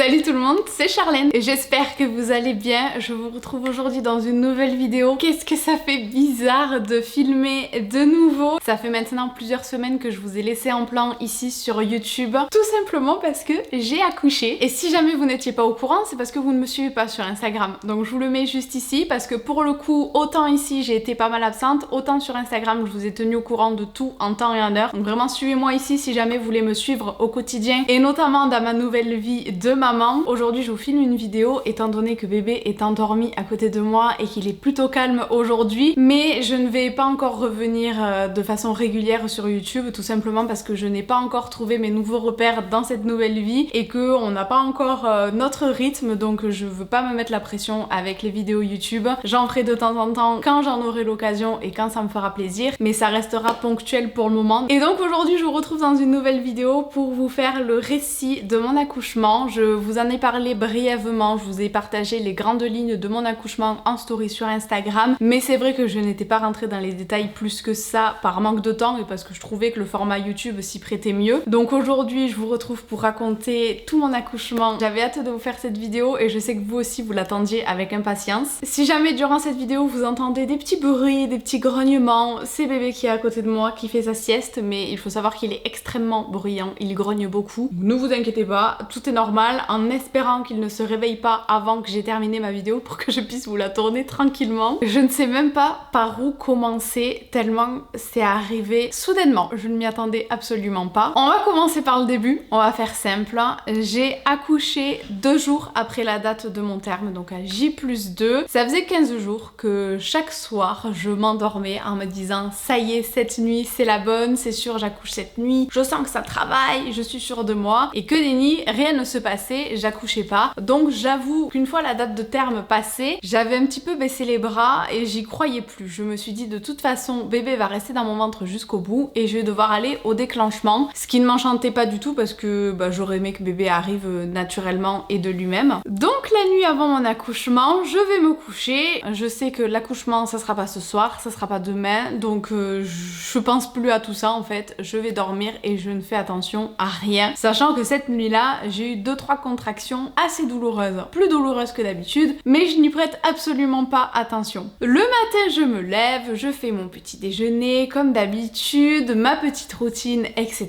Salut tout le monde, c'est Charlène et j'espère que vous allez bien. Je vous retrouve aujourd'hui dans une nouvelle vidéo. Qu'est-ce que ça fait bizarre de filmer de nouveau. Ça fait maintenant plusieurs semaines que je vous ai laissé en plan ici sur YouTube. Tout simplement parce que j'ai accouché. Et si jamais vous n'étiez pas au courant, c'est parce que vous ne me suivez pas sur Instagram. Donc je vous le mets juste ici parce que pour le coup, autant ici j'ai été pas mal absente, autant sur Instagram je vous ai tenu au courant de tout en temps et en heure. Donc vraiment suivez-moi ici si jamais vous voulez me suivre au quotidien et notamment dans ma nouvelle vie de maman. Aujourd'hui je vous filme une vidéo étant donné que bébé est endormi à côté de moi et qu'il est plutôt calme aujourd'hui, mais je ne vais pas encore revenir de façon régulière sur YouTube tout simplement parce que je n'ai pas encore trouvé mes nouveaux repères dans cette nouvelle vie et que on n'a pas encore notre rythme, donc je veux pas me mettre la pression avec les vidéos YouTube. J'en ferai de temps en temps quand j'en aurai l'occasion et quand ça me fera plaisir, mais ça restera ponctuel pour le moment. Et donc aujourd'hui je vous retrouve dans une nouvelle vidéo pour vous faire le récit de mon accouchement. Je vous en ai parlé brièvement, je vous ai partagé les grandes lignes de mon accouchement en story sur Instagram, mais c'est vrai que je n'étais pas rentrée dans les détails plus que ça par manque de temps et parce que je trouvais que le format YouTube s'y prêtait mieux. Donc aujourd'hui je vous retrouve pour raconter tout mon accouchement. J'avais hâte de vous faire cette vidéo et je sais que vous aussi vous l'attendiez avec impatience. Si jamais durant cette vidéo vous entendez des petits bruits, des petits grognements, c'est bébé qui est à côté de moi qui fait sa sieste, mais il faut savoir qu'il est extrêmement bruyant, il grogne beaucoup. Ne vous inquiétez pas, tout est normal, en espérant qu'il ne se réveille pas avant que j'ai terminé ma vidéo pour que je puisse vous la tourner tranquillement. Je ne sais même pas par où commencer tellement c'est arrivé soudainement, je ne m'y attendais absolument pas. On va commencer par le début, on va faire simple. J'ai accouché 2 jours après la date de mon terme, donc à J+2. Ça faisait 15 jours que chaque soir je m'endormais en me disant ça y est, cette nuit c'est la bonne, c'est sûr j'accouche cette nuit, je sens que ça travaille, je suis sûre de moi, et que nenni, rien ne se passait, j'accouchais pas. Donc j'avoue qu'une fois la date de terme passée, j'avais un petit peu baissé les bras et j'y croyais plus. Je me suis dit de toute façon bébé va rester dans mon ventre jusqu'au bout et je vais devoir aller au déclenchement, ce qui ne m'enchantait pas du tout parce que j'aurais aimé que bébé arrive naturellement et de lui-même. Donc la nuit avant mon accouchement, je vais me coucher. Je sais que l'accouchement ça sera pas ce soir, ça sera pas demain, donc je pense plus à tout ça en fait. Je vais dormir et je ne fais attention à rien, sachant que cette nuit-là j'ai eu 2-3 contractions assez douloureuses, plus douloureuses que d'habitude, mais je n'y prête absolument pas attention. Le matin je me lève, je fais mon petit déjeuner comme d'habitude, ma petite routine, etc.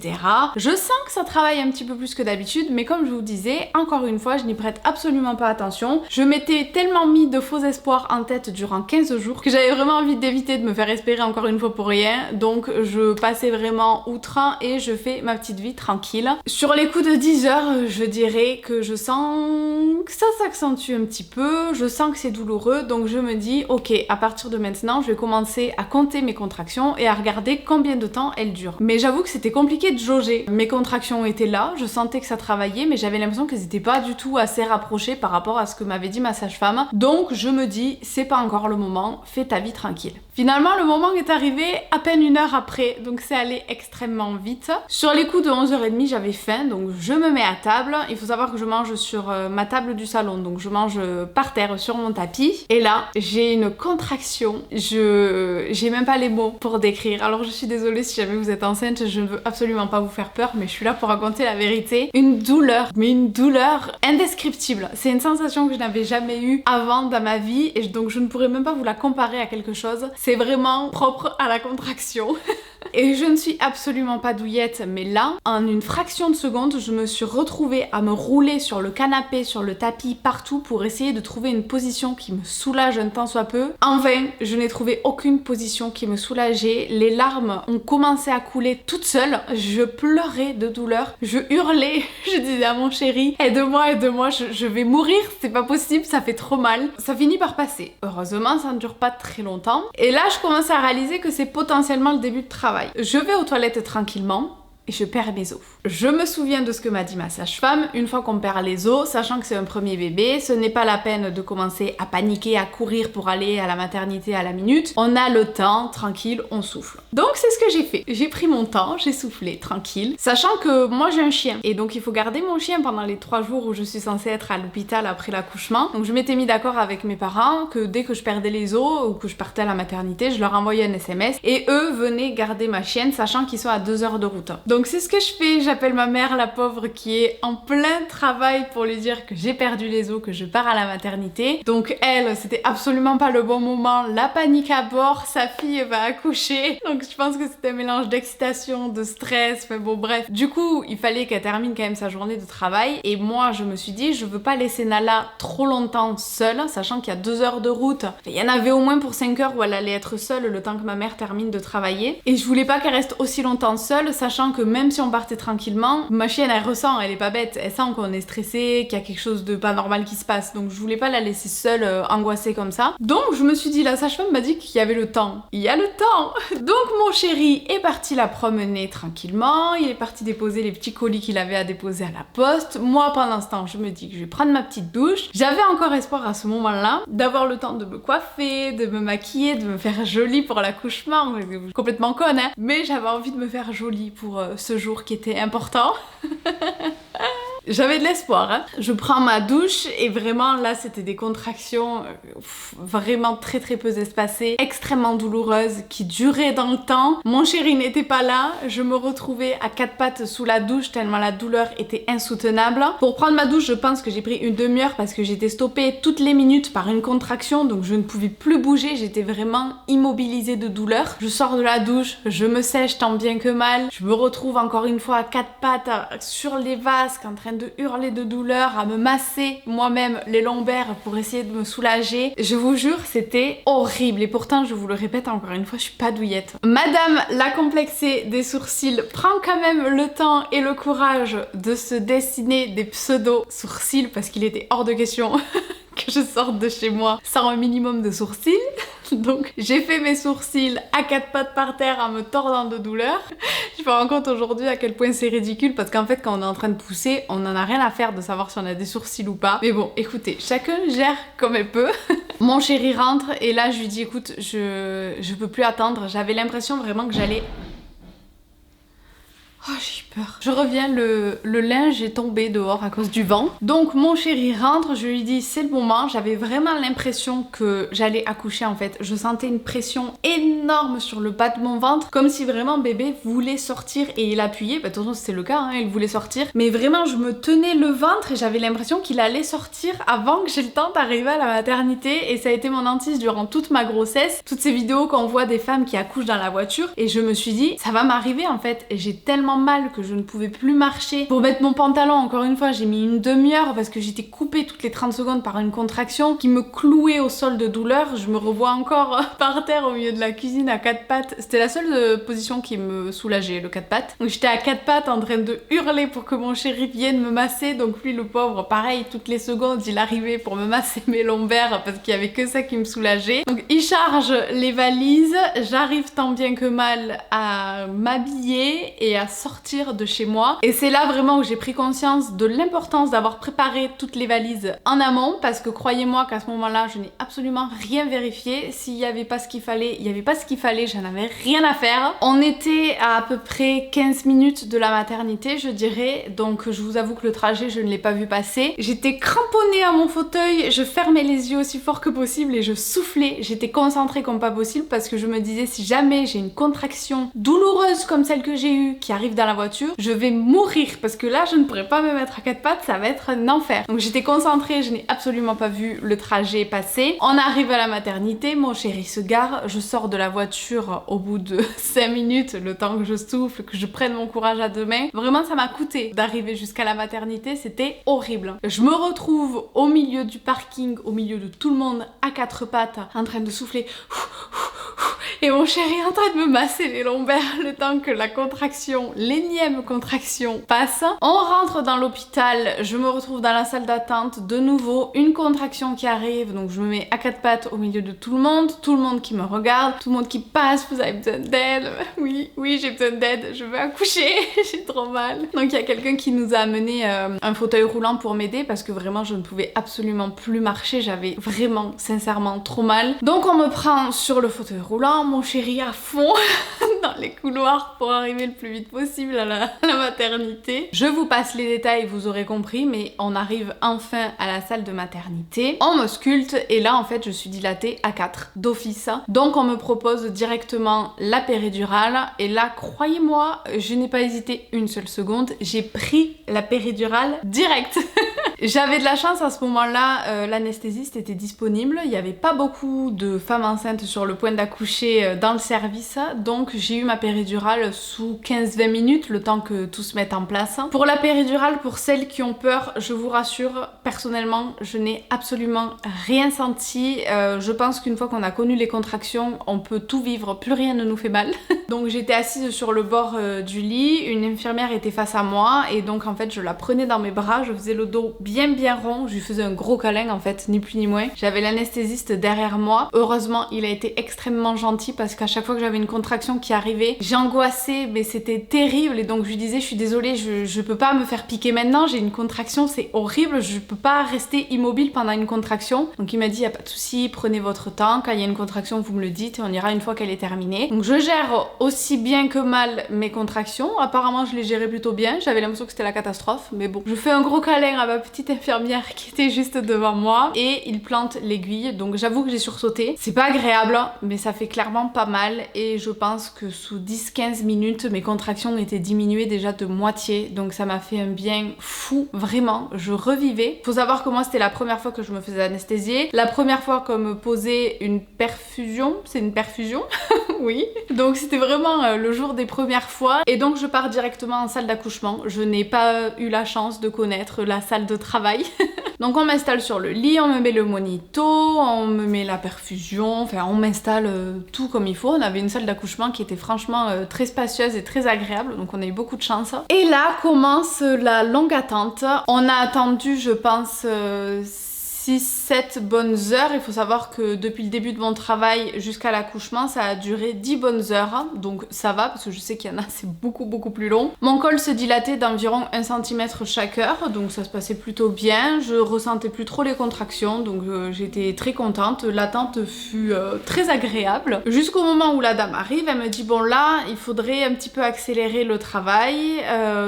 Je sens que ça travaille un petit peu plus que d'habitude, mais comme je vous disais, encore une fois je n'y prête absolument pas attention. Je m'étais tellement mis de faux espoirs en tête durant 15 jours que j'avais vraiment envie d'éviter de me faire espérer encore une fois pour rien, donc je passais vraiment outre et je fais ma petite vie tranquille. Sur les coups de 10 heures, je dirais que je sens que ça s'accentue un petit peu, je sens que c'est douloureux, donc je me dis ok, à partir de maintenant je vais commencer à compter mes contractions et à regarder combien de temps elles durent. Mais j'avoue que c'était compliqué de jauger. Mes contractions étaient là, je sentais que ça travaillait, mais j'avais l'impression qu'elles n'étaient pas du tout assez rapprochées par rapport à ce que m'avait dit ma sage-femme. Donc je me dis c'est pas encore le moment, fais ta vie tranquille. Finalement le moment est arrivé à peine 1 heure après, donc c'est allé extrêmement vite. Sur les coups de 11h30 j'avais faim, donc je me mets à table. Il faut savoir que je mange sur ma table du salon, donc je mange par terre sur mon tapis. Et là j'ai une contraction, j'ai même pas les mots pour décrire. Alors je suis désolée si jamais vous êtes enceinte, je ne veux absolument pas vous faire peur, mais je suis là pour raconter la vérité. Une douleur, mais une douleur indescriptible. C'est une sensation que je n'avais jamais eue avant dans ma vie et donc je ne pourrais même pas vous la comparer à quelque chose. C'est vraiment propre à la contraction. Et je ne suis absolument pas douillette, mais là, en une fraction de seconde, je me suis retrouvée à me rouler sur le canapé, sur le tapis, partout pour essayer de trouver une position qui me soulage un tant soit peu. En vain, je n'ai trouvé aucune position qui me soulageait. Les larmes ont commencé à couler toutes seules. Je pleurais de douleur, je hurlais, je disais à mon chéri, aide-moi, je vais mourir, c'est pas possible, ça fait trop mal. Ça finit par passer. Heureusement, ça ne dure pas très longtemps. Et là, je commence à réaliser que c'est potentiellement le début de travail. Je vais aux toilettes tranquillement et je perds mes os. Je me souviens de ce que m'a dit ma sage-femme, une fois qu'on perd les os, sachant que c'est un premier bébé, ce n'est pas la peine de commencer à paniquer, à courir pour aller à la maternité à la minute. On a le temps, tranquille, on souffle. Donc c'est ce que j'ai fait. J'ai pris mon temps, j'ai soufflé, tranquille, sachant que moi j'ai un chien, et donc il faut garder mon chien pendant les 3 jours où je suis censée être à l'hôpital après l'accouchement. Donc je m'étais mis d'accord avec mes parents que dès que je perdais les os ou que je partais à la maternité, je leur envoyais un SMS et eux venaient garder ma chienne, sachant qu'ils sont à 2 heures de route. Donc c'est ce que je fais, j'appelle ma mère, la pauvre, qui est en plein travail pour lui dire que j'ai perdu les os, que je pars à la maternité. Donc elle, c'était absolument pas le bon moment, la panique à bord, sa fille va accoucher. Donc je pense que c'était un mélange d'excitation, de stress, enfin bon bref. Du coup, il fallait qu'elle termine quand même sa journée de travail et moi je me suis dit je veux pas laisser Nala trop longtemps seule, sachant qu'il y a 2 heures de route. Il y en avait au moins pour 5 heures où elle allait être seule le temps que ma mère termine de travailler. Et je voulais pas qu'elle reste aussi longtemps seule, sachant que même si on partait tranquillement, ma chienne elle ressent, elle est pas bête, elle sent qu'on est stressé, qu'il y a quelque chose de pas normal qui se passe. Donc je voulais pas la laisser seule, angoissée comme ça. Donc je me suis dit, la sage-femme m'a dit qu'il y avait le temps. Il y a le temps. Donc mon chéri est parti la promener tranquillement, il est parti déposer les petits colis qu'il avait à déposer à la poste. Moi pendant ce temps je me dis que je vais prendre ma petite douche. J'avais encore espoir à ce moment-là d'avoir le temps de me coiffer, de me maquiller, de me faire jolie pour l'accouchement. Complètement conne hein, mais j'avais envie de me faire jolie pour ce jour qui était important. J'avais de l'espoir, hein. Je prends ma douche et vraiment là c'était des contractions vraiment très peu espacées, extrêmement douloureuses, qui duraient dans le temps. Mon chéri n'était pas là, je me retrouvais à 4 pattes sous la douche tellement la douleur était insoutenable. Pour prendre ma douche, je pense que j'ai pris une demi-heure parce que j'étais stoppée toutes les minutes par une contraction, donc je ne pouvais plus bouger, j'étais vraiment immobilisée de douleur. Je sors de la douche, je me sèche tant bien que mal, je me retrouve encore une fois à 4 pattes sur les vasques en train de hurler de douleur, à me masser moi-même les lombaires pour essayer de me soulager. Je vous jure, c'était horrible et pourtant, je vous le répète encore une fois, je suis pas douillette. Madame la complexée des sourcils prend quand même le temps et le courage de se dessiner des pseudo-sourcils parce qu'il était hors de question que je sorte de chez moi sans un minimum de sourcils. Donc j'ai fait mes sourcils à 4 pattes par terre en me tordant de douleur. Je me rends compte aujourd'hui à quel point c'est ridicule parce qu'en fait quand on est en train de pousser, on n'en a rien à faire de savoir si on a des sourcils ou pas. Mais bon, écoutez, chacun gère comme elle peut. Mon chéri rentre et là je lui dis écoute, je peux plus attendre. J'avais l'impression vraiment que j'allais... Oh, j'ai eu peur. Je reviens, le linge est tombé dehors à cause du vent. Donc mon chéri rentre, je lui dis c'est le moment. J'avais vraiment l'impression que j'allais accoucher en fait. Je sentais une pression énorme sur le bas de mon ventre, comme si vraiment bébé voulait sortir et il appuyait. Bah de toute façon c'était le cas, hein, il voulait sortir. Mais vraiment je me tenais le ventre et j'avais l'impression qu'il allait sortir avant que j'ai le temps d'arriver à la maternité. Et ça a été mon hantise durant toute ma grossesse. Toutes ces vidéos qu'on voit des femmes qui accouchent dans la voiture. Et je me suis dit ça va m'arriver en fait. Et j'ai tellement mal que je ne pouvais plus marcher. Pour mettre mon pantalon, encore une fois, j'ai mis une demi-heure parce que j'étais coupée toutes les 30 secondes par une contraction qui me clouait au sol de douleur. Je me revois encore par terre au milieu de la cuisine à 4 pattes. C'était la seule position qui me soulageait, le 4 pattes. Donc j'étais à 4 pattes en train de hurler pour que mon chéri vienne me masser. Donc lui, le pauvre, pareil, toutes les secondes, il arrivait pour me masser mes lombaires parce qu'il y avait que ça qui me soulageait. Donc il charge les valises. J'arrive tant bien que mal à m'habiller et à sortir de chez moi. Et c'est là vraiment où j'ai pris conscience de l'importance d'avoir préparé toutes les valises en amont parce que croyez-moi qu'à ce moment-là, je n'ai absolument rien vérifié. S'il n'y avait pas ce qu'il fallait, il n'y avait pas ce qu'il fallait, j'en avais rien à faire. On était à peu près 15 minutes de la maternité, je dirais. Donc je vous avoue que le trajet, je ne l'ai pas vu passer. J'étais cramponnée à mon fauteuil, je fermais les yeux aussi fort que possible et je soufflais. J'étais concentrée comme pas possible parce que je me disais si jamais j'ai une contraction douloureuse comme celle que j'ai eue qui arrive dans la voiture, je vais mourir parce que là je ne pourrais pas me mettre à 4 pattes, ça va être un enfer. Donc j'étais concentrée, je n'ai absolument pas vu le trajet passer. On arrive à la maternité, mon chéri se gare, je sors de la voiture au bout de 5 minutes, le temps que je souffle, que je prenne mon courage à deux mains. Vraiment ça m'a coûté d'arriver jusqu'à la maternité, c'était horrible. Je me retrouve au milieu du parking, au milieu de tout le monde à 4 pattes, en train de souffler. Et mon chéri est en train de me masser les lombaires le temps que la contraction, l'énième contraction passe. On rentre dans l'hôpital, je me retrouve dans la salle d'attente, de nouveau une contraction qui arrive, donc je me mets à 4 pattes au milieu de tout le monde qui me regarde, tout le monde qui passe, vous avez besoin d'aide? Oui, j'ai besoin d'aide, je veux accoucher, j'ai trop mal. Donc il y a quelqu'un qui nous a amené un fauteuil roulant pour m'aider parce que vraiment je ne pouvais absolument plus marcher, j'avais vraiment sincèrement trop mal. Donc on me prend sur le fauteuil roulant, mon chéri à fond dans les couloirs pour arriver le plus vite possible à la maternité. Je vous passe les détails, vous aurez compris, mais on arrive enfin à la salle de maternité. On m'ausculte et là en fait je suis dilatée à 4 d'office. Donc on me propose directement la péridurale et là croyez-moi, je n'ai pas hésité une seule seconde, j'ai pris la péridurale direct. J'avais de la chance à ce moment-là, l'anesthésiste était disponible, il n'y avait pas beaucoup de femmes enceintes sur le point d'accoucher dans le service, donc j'ai eu ma péridurale sous 15-20 minutes, le temps que tout se mette en place. Pour la péridurale, pour celles qui ont peur, je vous rassure, personnellement, je n'ai absolument rien senti. Je pense qu'une fois qu'on a connu les contractions, on peut tout vivre, plus rien ne nous fait mal. Donc j'étais assise sur le bord du lit, une infirmière était face à moi et donc en fait je la prenais dans mes bras, je faisais le dos bien rond, je lui faisais un gros câlin en fait, ni plus ni moins. J'avais l'anesthésiste derrière moi. Heureusement, il a été extrêmement gentil parce qu'à chaque fois que j'avais une contraction qui arrivait, j'angoissais, mais c'était terrible et donc je lui disais je suis désolée, je peux pas me faire piquer maintenant, j'ai une contraction, c'est horrible, je peux pas rester immobile pendant une contraction. Donc il m'a dit y a pas de souci, prenez votre temps, quand il y a une contraction vous me le dites et on ira une fois qu'elle est terminée. Donc je gère aussi bien que mal mes contractions, apparemment je les gérais plutôt bien, j'avais l'impression que c'était la catastrophe, mais bon. Je fais un gros câlin à ma petite infirmière qui était juste devant moi et il plante l'aiguille, donc j'avoue que j'ai sursauté. C'est pas agréable, mais ça fait clairement pas mal et je pense que sous 10-15 minutes, mes contractions étaient diminuées déjà de moitié, donc ça m'a fait un bien fou, vraiment, je revivais. Faut savoir que moi c'était la première fois que je me faisais anesthésier, la première fois qu'on me posait une perfusion, c'est une perfusion oui, donc c'était vraiment le jour des premières fois et donc je pars directement en salle d'accouchement. Je n'ai pas eu la chance de connaître la salle de travail. Donc on m'installe sur le lit, on me met le monito, on me met la perfusion, enfin on m'installe tout comme il faut. On avait une salle d'accouchement qui était franchement très spacieuse et très agréable, donc on a eu beaucoup de chance. Et là commence la longue attente. On a attendu je pense 6-7 bonnes heures. Il faut savoir que depuis le début de mon travail jusqu'à l'accouchement, ça a duré 10 bonnes heures. Donc ça va, parce que je sais qu'il y en a, c'est beaucoup plus long. Mon col se dilatait d'environ 1 cm chaque heure, donc ça se passait plutôt bien. Je ressentais plus trop les contractions, donc j'étais très contente. L'attente fut très agréable. Jusqu'au moment où la dame arrive, elle me dit bon là, il faudrait un petit peu accélérer le travail,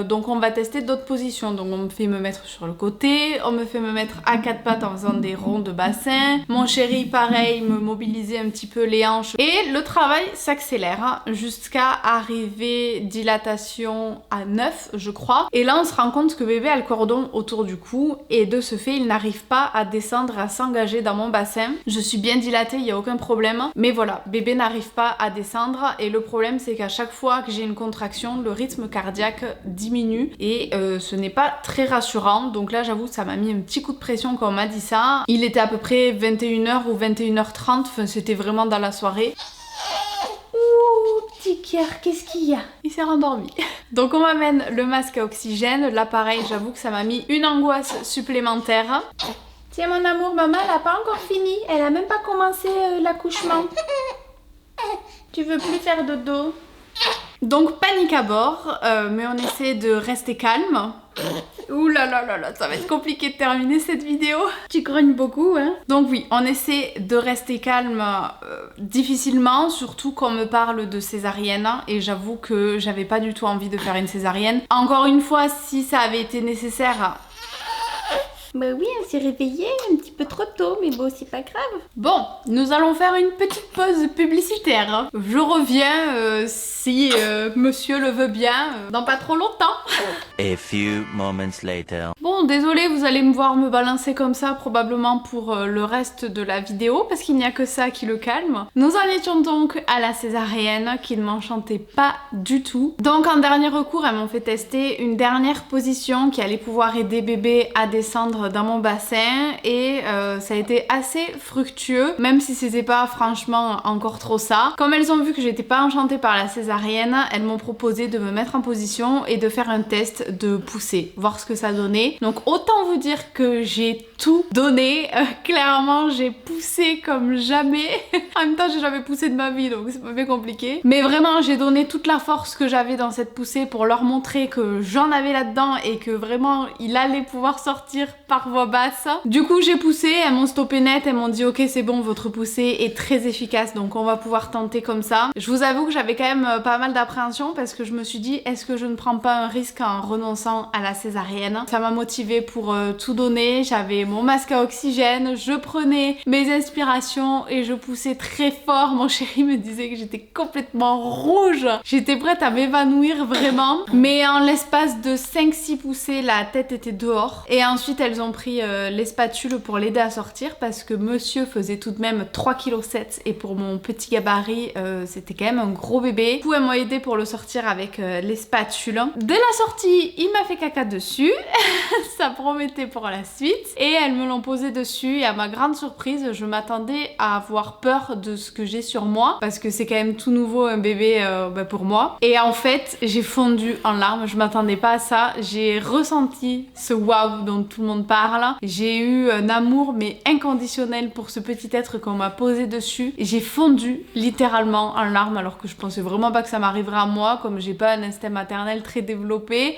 donc on va tester d'autres positions. Donc on me fait me mettre sur le côté, on me fait me mettre à 4 pattes en faisant des ronds de bassin. Mon chéri pareil me mobilisait un petit peu les hanches et le travail s'accélère jusqu'à arriver dilatation à 9 je crois. Et là on se rend compte que bébé a le cordon autour du cou et de ce fait il n'arrive pas à descendre, à s'engager dans mon bassin. Je suis bien dilatée, il n'y a aucun problème, mais voilà, bébé n'arrive pas à descendre et le problème c'est qu'à chaque fois que j'ai une contraction, le rythme cardiaque diminue et ce n'est pas très rassurant. Donc là j'avoue ça m'a mis un petit coup de pression quand on m'a dit ça. Il était à peu près 21h ou 21h30, enfin c'était vraiment dans la soirée. Ouh, petit cœur, qu'est-ce qu'il y a? Il s'est rendormi. Donc on m'amène le masque à oxygène. Là pareil, j'avoue que ça m'a mis une angoisse supplémentaire. Tiens mon amour, maman elle a pas encore fini. Elle a même pas commencé l'accouchement. Tu veux plus faire dodo? Donc panique à bord, mais on essaie de rester calme. Ouh là là là là, ça va être compliqué de terminer cette vidéo. Tu grognes beaucoup, hein? Donc oui, on essaie de rester calme difficilement, surtout quand on me parle de césarienne. Et j'avoue que j'avais pas du tout envie de faire une césarienne. Encore une fois, si ça avait été nécessaire... Bah oui, on s'est réveillé un petit peu trop tôt, mais bon, c'est pas grave. Bon, nous allons faire une petite pause publicitaire. Je reviens si monsieur le veut bien, dans pas trop longtemps. A few moments later. Bon, désolé, vous allez me voir me balancer comme ça probablement pour le reste de la vidéo, parce qu'il n'y a que ça qui le calme. Nous en étions donc à la césarienne, qui ne m'enchantait pas du tout. Donc en dernier recours, elles m'ont fait tester une dernière position qui allait pouvoir aider bébé à descendre dans mon bassin et ça a été assez fructueux, même si c'était pas franchement encore trop ça. Comme elles ont vu que j'étais pas enchantée par la césarienne, elles m'ont proposé de me mettre en position et de faire un test de poussée, voir ce que ça donnait. Donc autant vous dire que j'ai tout donné, clairement j'ai poussé comme jamais. En même temps j'ai jamais poussé de ma vie donc c'est pas bien compliqué. Mais vraiment j'ai donné toute la force que j'avais dans cette poussée pour leur montrer que j'en avais là-dedans et que vraiment il allait pouvoir sortir par voix basse. Du coup j'ai poussé, elles m'ont stoppé net, elles m'ont dit ok c'est bon, votre poussée est très efficace donc on va pouvoir tenter comme ça. Je vous avoue que j'avais quand même pas mal d'appréhension parce que je me suis dit est-ce que je ne prends pas un risque en renonçant à la césarienne. Ça m'a motivée pour tout donner, j'avais mon masque à oxygène, je prenais mes inspirations et je poussais très fort. Mon chéri me disait que j'étais complètement rouge, j'étais prête à m'évanouir vraiment, mais en l'espace de 5-6 poussées la tête était dehors et ensuite elles ont pris les spatules pour l'aider à sortir parce que monsieur faisait tout de même 3,7 kg et pour mon petit gabarit c'était quand même un gros bébé. Du coup elles m'ont aidé pour le sortir avec les spatules. Dès la sortie il m'a fait caca dessus ça promettait pour la suite et elles me l'ont posé dessus et à ma grande surprise je m'attendais à avoir peur de ce que j'ai sur moi parce que c'est quand même tout nouveau un bébé pour moi et en fait j'ai fondu en larmes, je m'attendais pas à ça, j'ai ressenti ce waouh dont tout le monde parle, j'ai eu un amour mais inconditionnel pour ce petit être qu'on m'a posé dessus et j'ai fondu littéralement en larmes alors que je pensais vraiment pas que ça m'arriverait à moi comme j'ai pas un instinct maternel très développé.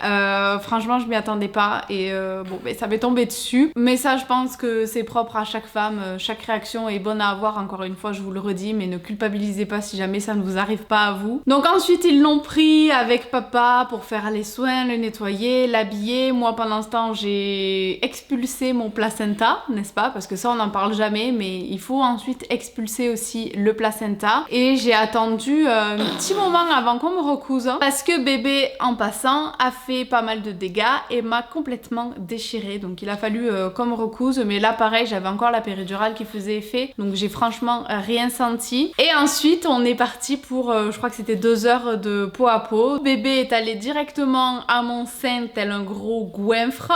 Franchement je m'y attendais pas et bon ben ça m'est tombé dessus mais ça je pense que c'est propre à chaque femme, chaque réaction est bonne à avoir, encore une fois je vous le redis, mais ne culpabilisez pas si jamais ça ne vous arrive pas à vous. Donc ensuite ils l'ont pris avec papa pour faire les soins, le nettoyer, l'habiller. Moi pendant ce temps j'ai expulsé mon placenta, n'est-ce pas, parce que ça on n'en parle jamais mais il faut ensuite expulser aussi le placenta et j'ai attendu un petit moment avant qu'on me recouse parce que bébé en passant a fait pas mal de dégâts et m'a complètement déchirée, donc il a fallu qu'on me recouse, mais là pareil j'avais encore la péridurale qui faisait effet donc j'ai franchement rien senti. Et ensuite on est parti pour je crois que c'était 2 heures de peau à peau. Bébé est allé directement à mon sein tel un gros goinfre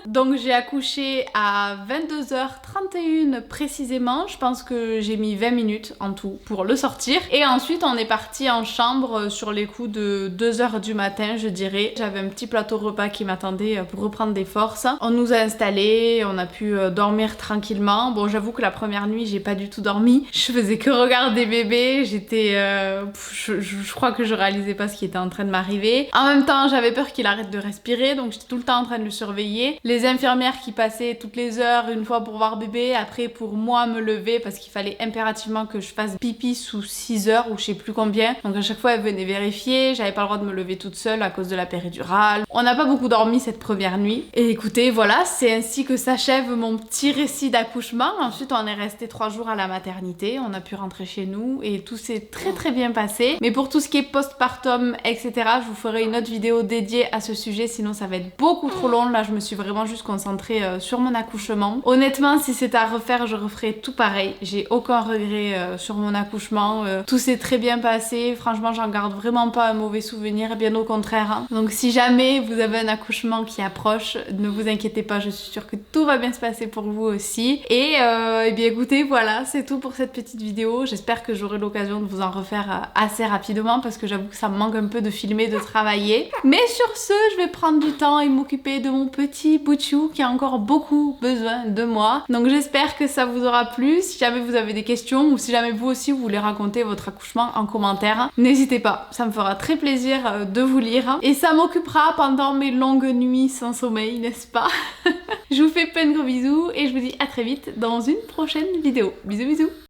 donc j'ai accouché à 22h31 précisément, je pense que j'ai mis 20 minutes en tout pour le sortir et ensuite on est parti en chambre sur les coups de 2h du matin je dirais. J'avais un petit plateau repas qui m'attendait pour reprendre des forces. On nous a installés, on a pu dormir tranquillement. Bon j'avoue que la première nuit j'ai pas du tout dormi, je faisais que regarder bébé, j'étais je crois que je réalisais pas ce qui était en train de m'arriver. En même temps j'avais peur qu'il arrête de respirer donc j'étais tout le temps en train de le surveiller. Les infirmières qui passaient toutes les heures, une fois pour voir bébé, après pour moi me lever parce qu'il fallait impérativement que je fasse pipi sous 6 heures ou je sais plus combien. Donc à chaque fois elles venaient vérifier, j'avais pas le droit de me lever toute seule à cause de la péridurale. On n'a pas beaucoup dormi cette première nuit. Et écoutez voilà, c'est ainsi que s'achève mon petit récit d'accouchement. Ensuite on est resté 3 jours à la maternité, on a pu rentrer chez nous et tout s'est très bien passé. Mais pour tout ce qui est postpartum etc, je vous ferai une autre vidéo dédiée à ce sujet sinon ça va être beaucoup trop long. Là je me suis vraiment juste concentrée sur mon accouchement. Honnêtement si c'est à refaire je referai tout pareil, j'ai aucun regret sur mon accouchement, tout s'est très bien passé, franchement j'en garde vraiment pas un mauvais souvenir, bien au contraire hein. Donc si jamais vous avez un accouchement qui approche, ne vous inquiétez pas, je suis sûre que tout va bien se passer pour vous aussi. Et bien écoutez voilà, c'est tout pour cette petite vidéo, j'espère que j'aurai l'occasion de vous en refaire assez rapidement parce que j'avoue que ça me manque un peu de filmer, de travailler. Mais sur ce, je vais prendre du temps et m'occuper de mon petit Bouchou qui a encore beaucoup besoin de moi. Donc j'espère que ça vous aura plu. Si jamais vous avez des questions ou si jamais vous aussi vous voulez raconter votre accouchement en commentaire, n'hésitez pas, ça me fera très plaisir de vous lire et ça m'occupera pendant mes longues nuits sans sommeil, n'est-ce pas? Je vous fais plein de gros bisous et je vous dis à très vite dans une prochaine vidéo. Bisous bisous.